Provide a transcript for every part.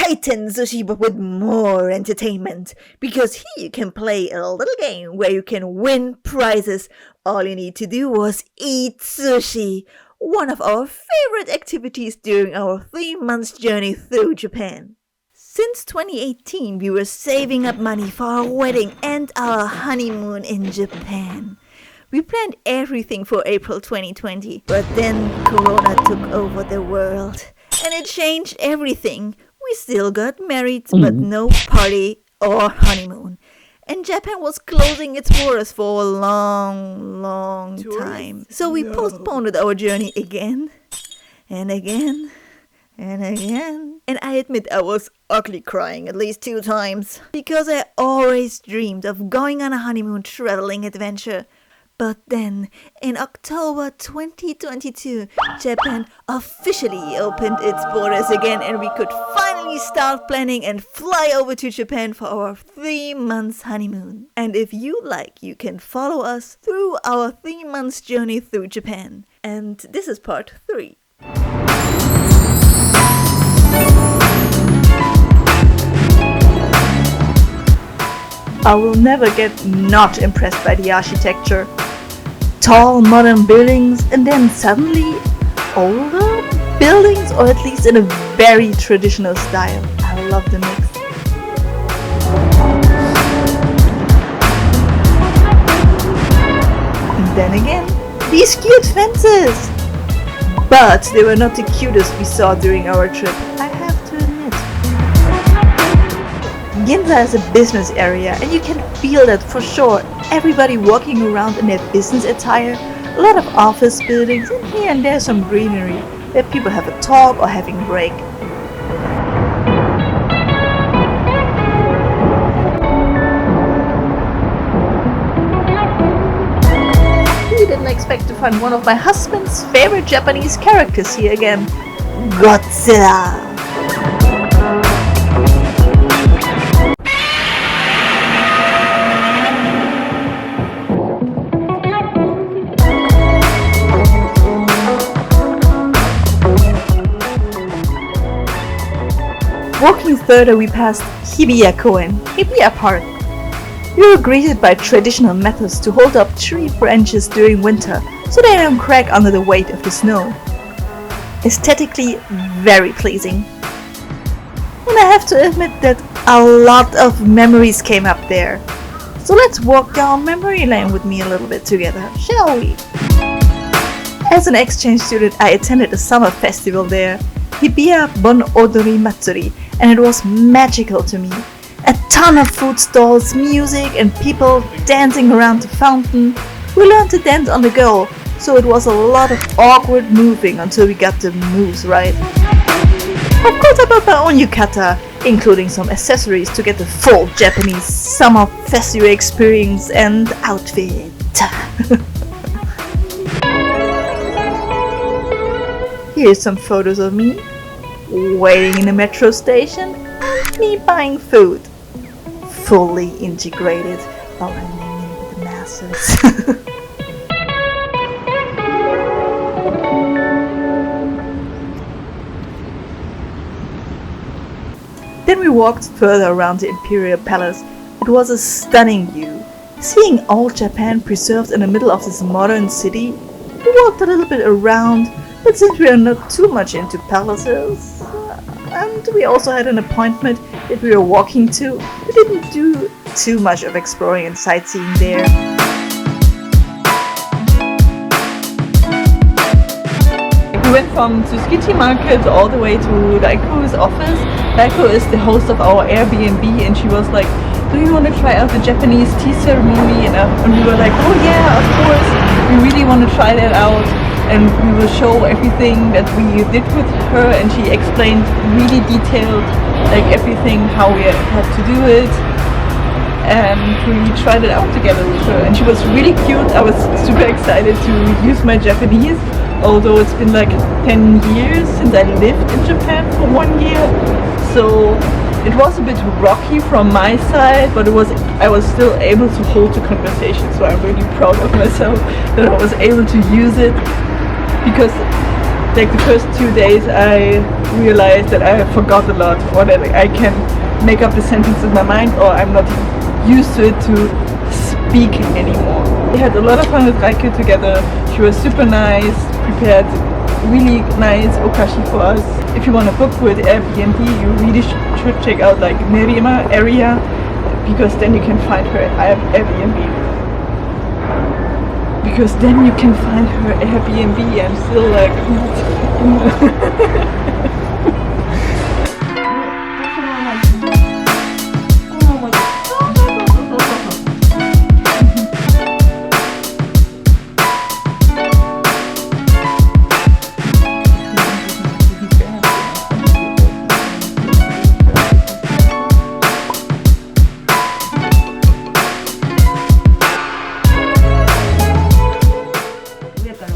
Kaiten sushi but with more entertainment, because here you can play a little game where you can win prizes. All you need to do was eat sushi, one of our favorite activities during our 3-month journey through Japan. Since 2018, we were saving up money for our wedding and our honeymoon in Japan. We planned everything for April 2020, but then Corona took over the world, and it changed everything. We still got married, but no party or honeymoon. And Japan was closing its borders for a long time. So we postponed our journey again, and again, and again. And I admit I was ugly crying at least 2 times, because I always dreamed of going on a honeymoon traveling adventure. But then, in October 2022, Japan officially opened its borders again, and we could finally start planning and fly over to Japan for our 3-month honeymoon. And if you like, you can follow us through our 3-month journey through Japan. And this is part 3. I will never get not impressed by the architecture. Tall modern buildings, and then suddenly older buildings, or at least in a very traditional style. I love the mix. And then again, these cute fences! But they were not the cutest we saw during our trip, I have to admit. Ginza is a business area, and you can feel that for sure. Everybody walking around in their business attire, a lot of office buildings, and here and there some greenery, where people have a talk or having a break. We didn't expect to find one of my husband's favorite Japanese characters here again, Godzilla. Walking further, we passed Hibiya Park. We were greeted by traditional methods to hold up tree branches during winter so they don't crack under the weight of the snow. Aesthetically very pleasing. And I have to admit that a lot of memories came up there. So let's walk down memory lane with me a little bit together, shall we? As an exchange student, I attended a summer festival there, Hibiya Bon Odori Matsuri, and it was magical to me. A ton of food stalls, music, and people dancing around the fountain. We learned to dance on the go, so it was a lot of awkward moving until we got the moves right. Of course I bought my own yukata, including some accessories to get the full Japanese summer festival experience and outfit. Here's some photos of me waiting in a metro station and me buying food. Fully integrated while I'm mingling with the masses. Then we walked further around the Imperial Palace. It was a stunning view. Seeing old Japan preserved in the middle of this modern city, we walked a little bit around, but since we are not too much into palaces, and we also had an appointment that we were walking to, we didn't do too much of exploring and sightseeing there. We went from Tsukiji Market all the way to Daiko's office. Daiko is the host of our Airbnb, and she was like, do you want to try out the Japanese tea ceremony? And we were like, oh yeah, of course, we really want to try that out. And we will show everything that we did with her, and she explained really detailed, like everything, how we had to do it. And we tried it out together with her, and she was really cute. I was super excited to use my Japanese, although it's been like 10 years since I lived in Japan for 1 year. So it was a bit rocky from my side, but I was still able to hold the conversation, so I'm really proud of myself that I was able to use it. Because Like the first 2 days I realized that I forgot a lot, or that I can make up the sentence in my mind, or I'm not used to it to speak anymore. We had a lot of fun with Daiko together. She was super nice, prepared really nice okashi for us. If you want to book with Airbnb, you really should check out like Nerima area, because then you can find her Airbnb. Because then you can find her Airbnb. I'm still like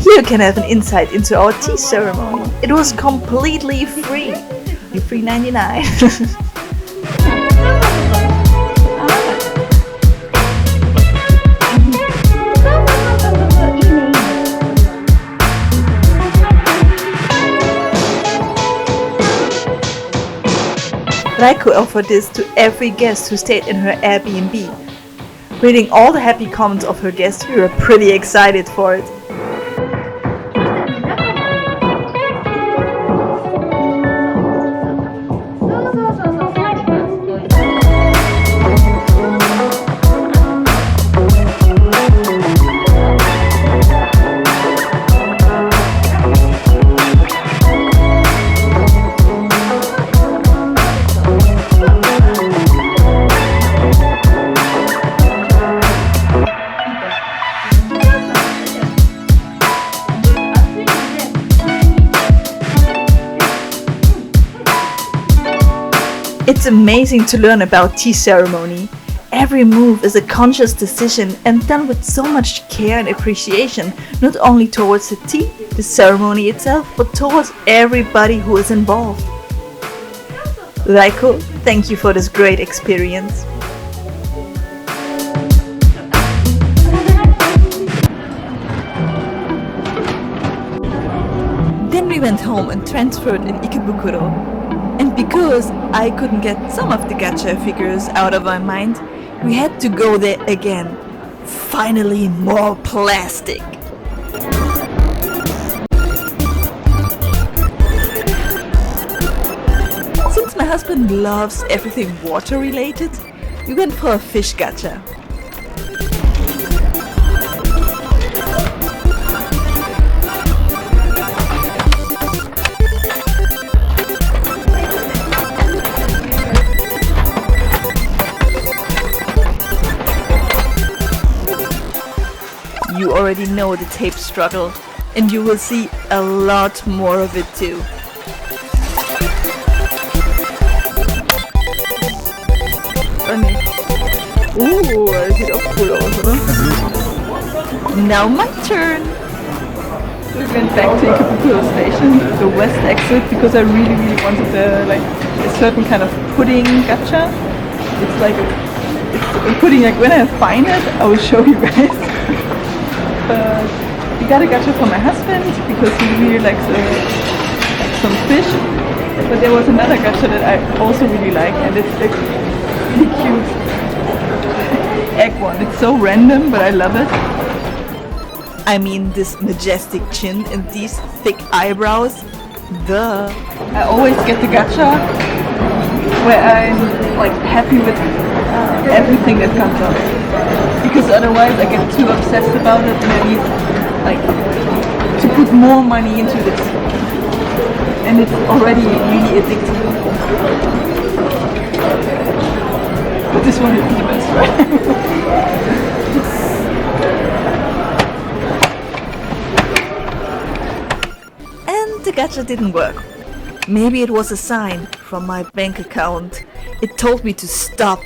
You can have an insight into our tea ceremony. It was completely free. $3.99. Daiko offered this to every guest who stayed in her Airbnb. Reading all the happy comments of her guests, we were pretty excited for it. It's amazing to learn about tea ceremony. Every move is a conscious decision and done with so much care and appreciation, not only towards the tea, the ceremony itself, but towards everybody who is involved. Daiko, thank you for this great experience. Then we went home and transferred in Ikebukuro. And because I couldn't get some of the gacha figures out of my mind, we had to go there again. Finally, more plastic. Since my husband loves everything water related, we went for a fish gacha. You already know the tape struggle, and you will see a lot more of it too. Sieht auch cool aus, oder? Now my turn! We went back to Ikebukuro Station, the west exit, because I really wanted a certain kind of pudding gacha. It's like a pudding, like when I find it, I will show you guys. We got a gacha for my husband because he really likes some fish, but there was another gacha that I also really like, and it's the really cute egg one. It's so random, but I love it. I mean, this majestic chin and these thick eyebrows. Duh. I always get the gacha where I'm like happy with everything that comes up, because otherwise I get too obsessed about it and I need to put more money into this, and it's already really addictive. But this one is the best, right? And the gacha didn't work. Maybe it was a sign from my bank account. It told me to stop.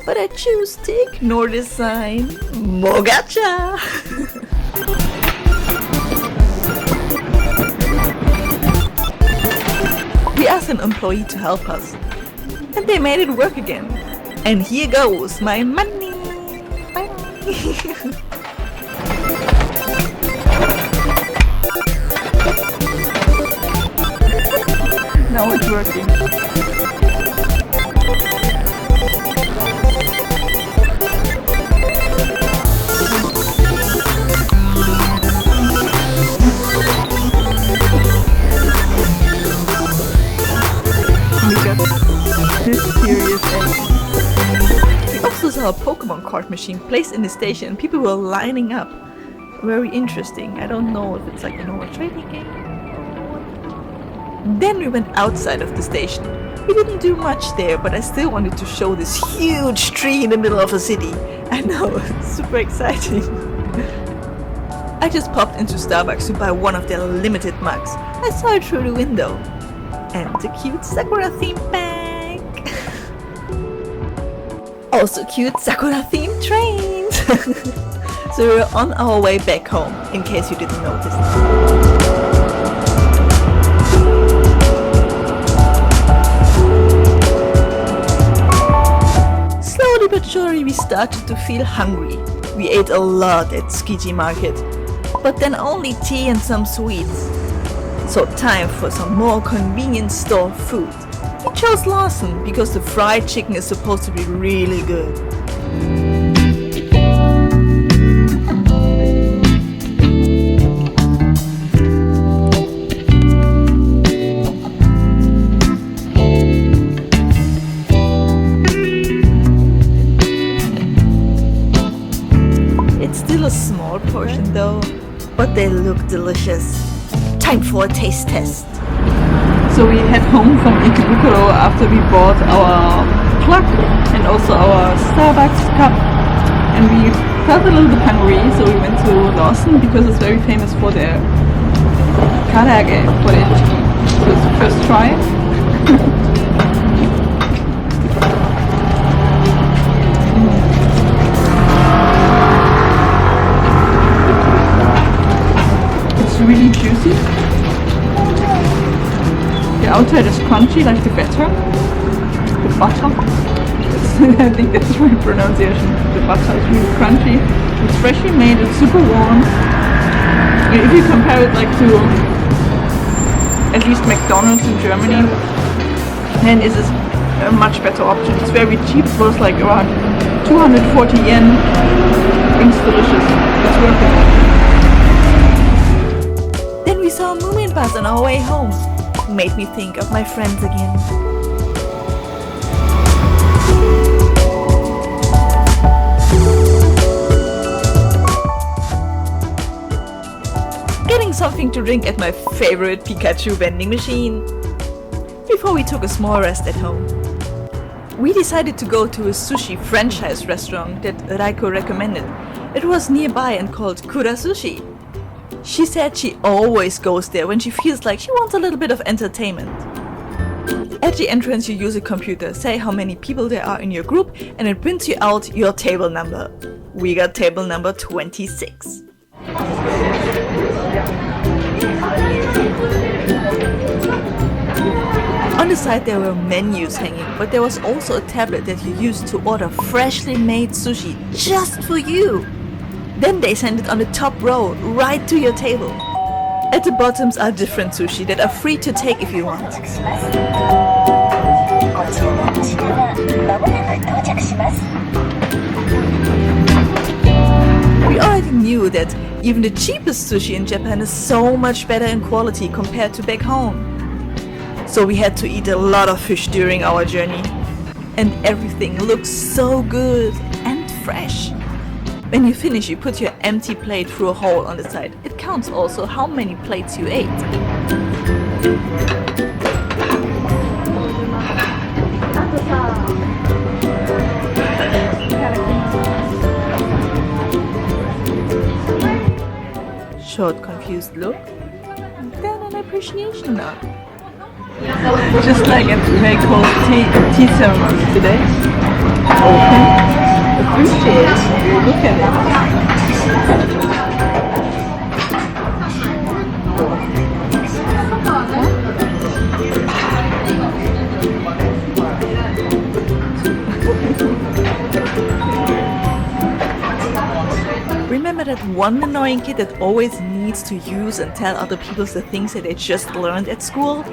But I choose to ignore this sign. More gacha! We asked an employee to help us. And they made it work again. And here goes my money! Bye! Now it's working. We got this serious egg. We also saw a Pokemon card machine placed in the station and people were lining up. Very interesting. I don't know if it's like a normal trading game. Then we went outside of the station. We didn't do much there, but I still wanted to show this huge tree in the middle of a city. I know, it's super exciting. I just popped into Starbucks to buy one of their limited mugs. I saw it through the window. And the cute Sakura themed bag. Also cute Sakura themed trains. So we're on our way back home, in case you didn't notice. Slowly but surely we started to feel hungry. We ate a lot at Tsukiji Market, but then only tea and some sweets. So time for some more convenience store food. We chose Lawson because the fried chicken is supposed to be really good. It's still a small portion though, but they look delicious. Time for a taste test. So we head home from Ikebukuro after we bought our plug and also our Starbucks cup, and we felt a little bit hungry, so we went to Lawson because it's very famous for their karaage, for their chicken. So it's the first try. It's really juicy. The outside is crunchy like the butter. I think that's the right pronunciation. The butter is really crunchy. It's freshly made, it's super warm. And if you compare it like to at least McDonald's in Germany, then this is a much better option. It's very cheap, it was like around 240 yen. It's delicious. It's worth it. Then we saw a Moomin bus on our way home. Made me think of my friends again. Getting something to drink at my favorite Pikachu vending machine. Before we took a small rest at home. We decided to go to a sushi franchise restaurant that Daiko recommended. It was nearby and called Kura Sushi. She said she always goes there when she feels like she wants a little bit of entertainment. At the entrance you use a computer, say how many people there are in your group, and it prints you out your table number. We got table number 26. On the side there were menus hanging, but there was also a tablet that you used to order freshly made sushi just for you. Then they send it on the top row, right to your table. At the bottoms are different sushi that are free to take if you want. We already knew that even the cheapest sushi in Japan is so much better in quality compared to back home. So we had to eat a lot of fish during our journey. And everything looks so good and fresh. When you finish, you put your empty plate through a hole on the side. It counts also how many plates you ate. Short confused look, and then an appreciation nod. Just like at very cold tea ceremony today. Open, appreciate, look at it. Remember that one annoying kid that always needs to use and tell other people the things that they just learned at school?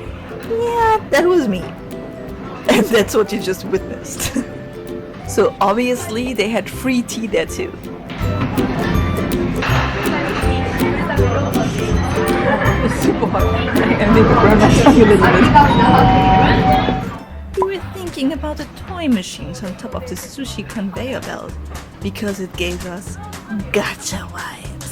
Yeah, that was me. And that's what you just witnessed. So obviously they had free tea there too. It's super hot. I need to burn my tongue a little bit. We were thinking about the toy machines on top of the sushi conveyor belt because it gave us gacha vibes.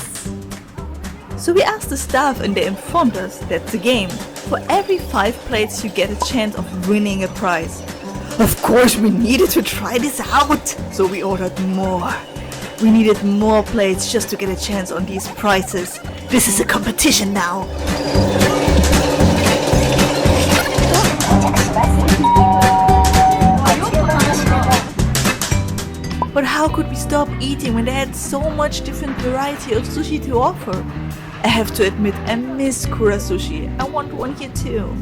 So we asked the staff and they informed us that's the game. For every 5 plates you get a chance of winning a prize. Of course we needed to try this out, so we ordered more. We needed more plates just to get a chance on these prizes. This is a competition now. But how could we stop eating when they had so much different variety of sushi to offer? I have to admit, I miss Kura Sushi. I want one here too.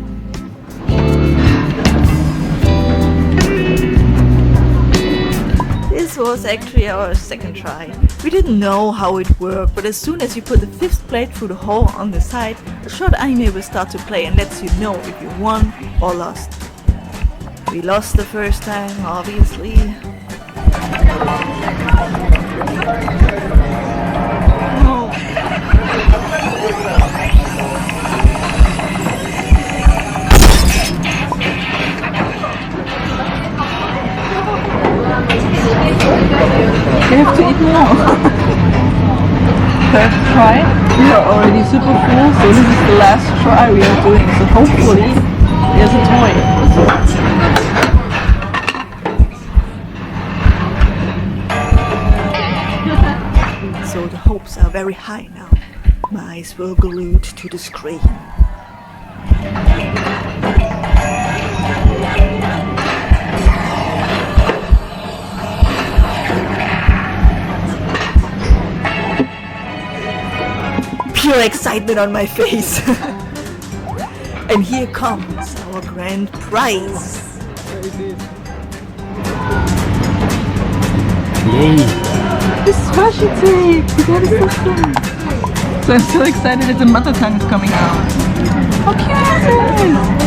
This was actually our second try. We didn't know how it worked, but as soon as you put the 5th plate through the hole on the side, a short anime will start to play and lets you know if you won or lost. We lost the first time, obviously. No. We have to eat more. Third try. We are already super full, so this is the last try we are doing. So hopefully there's a toy. So the hopes are very high now. My eyes were glued to the screen. Pure excitement on my face. And here comes our grand prize. This washi tape! That is so fun! So I'm so excited that the mother tongue is coming out. How cute is this?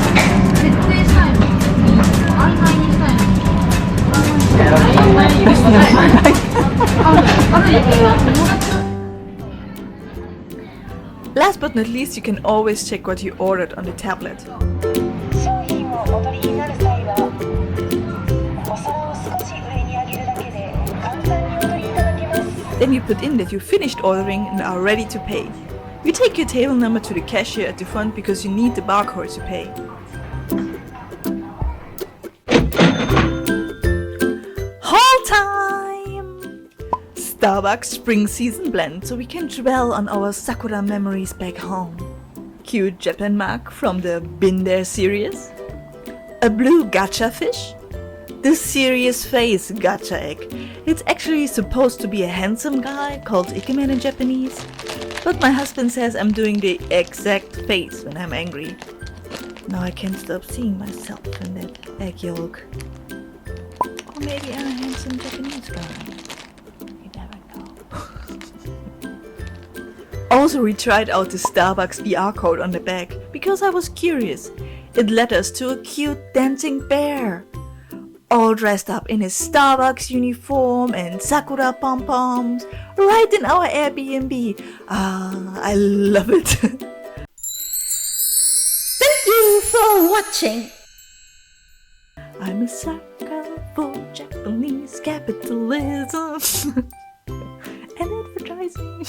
Last but not least, you can always check what you ordered on the tablet. Then you put in that you finished ordering and are ready to pay. You take your table number to the cashier at the front because you need the barcode to pay. Haul time! Starbucks Spring Season Blend, so we can dwell on our Sakura memories back home. Cute Japan mug from the Been There series. A blue gacha fish. The serious face gacha egg. It's actually supposed to be a handsome guy called ikemen in Japanese. But my husband says I'm doing the exact face when I'm angry. Now I can't stop seeing myself in that egg yolk. Or maybe I'm a handsome Japanese guy. You never know. Also, we tried out the Starbucks VR code on the back because I was curious. It led us to a cute dancing bear. All dressed up in his Starbucks uniform and Sakura pom-poms, right in our Airbnb. I love it. Thank you for watching. I'm a sucker for Japanese capitalism and advertising.